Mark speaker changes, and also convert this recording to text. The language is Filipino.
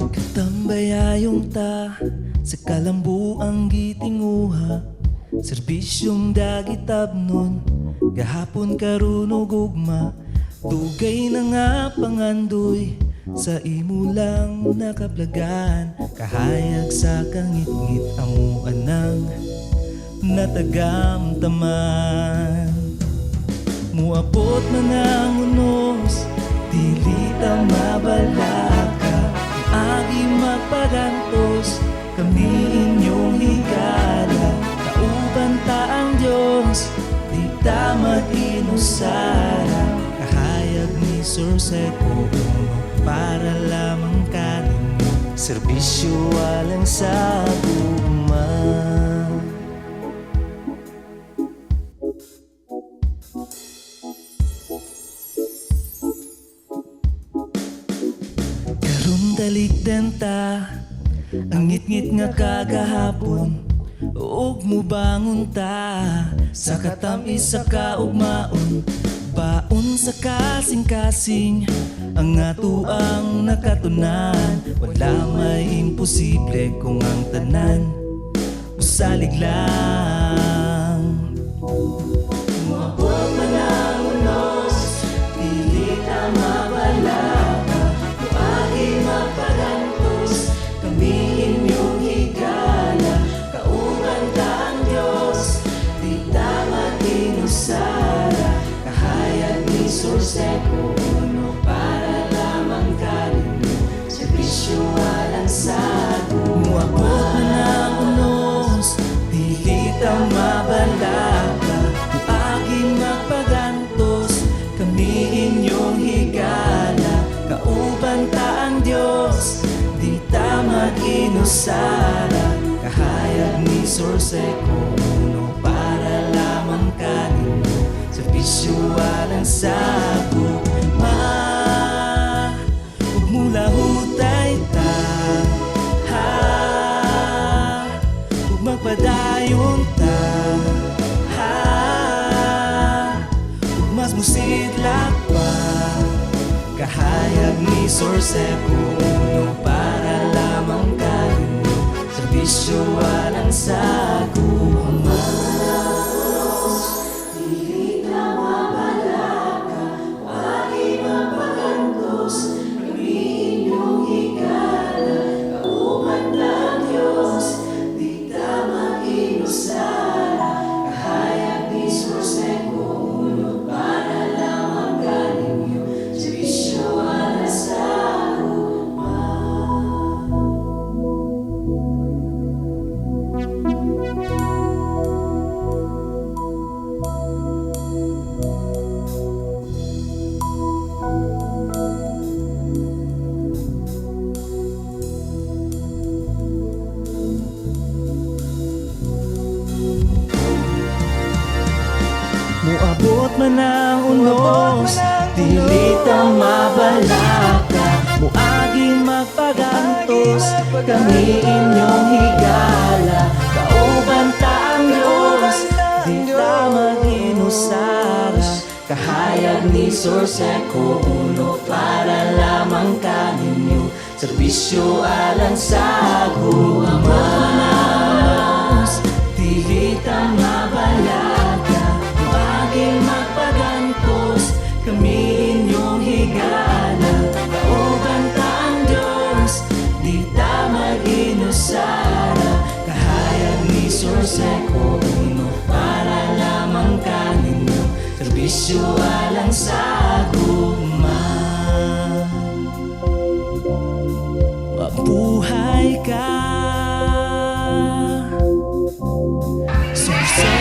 Speaker 1: Katambayayong ta sa kalambuang gitinguha, serbisyong dagitabnon gahapon karunog ugma. Tugay na nga pangandoy sa imo lang nakaplagan, kahayag sa kangit-ngit amo anang natagamtaman. Muapot man ang unos, dili ta mabalaka, agi magpagantos kami inyong higala. Kauban ta ang Diyos, di ta mag-inusara, kahayag ni Surseco para lamang kaninyo, serbisyo walang sa gugma. Karon daligdan ta ang ngit-ngit nga kagahapon, ug mubangon ta sa katamis sa kaugmaon. Baon sa kasing-kasing ang ato ang nakatunan, wala may imposible kung ang tanan usalig lang. Muabot man ang unos, dili ta mabalaka, muagi magpagantos kami inyong higala. Kauban ta ang Diyos, di ta mag-inusara, kahayag ni Surseco para lamang kaninyo, serbisyo walang sago. Muabot man ang unos, dili ta mabalaka, muaging magpagantos kami inyong higala. Kauban ta ang Diyos, di ta mag-inusara, kahayag ni Surseco para lamang kaninyo, serbisyo walang sago. Ug mula hutay ta ug magpadayon ta ug mas musidlak pa, kahayag ni Surseco para lamang kaninyo, serbisyo walang sago. Muabot man ang unos, dili ta mabalaka, muaging magpagantos kami inyong higala. Kauban ta ang Diyos, di ta mag-inusara, kahayag ni Surseco para lamang kaninyo, serbisyo alang sago. Amanos, dili ta mabalaka, muaging magpagantos kami inyong higala. Kauban ta ang Diyos, di ta mag-inusara, kahayag ni Surseco para lamang kaninyo, serbisyo walang saguma. Mabuhay ka, Surseco.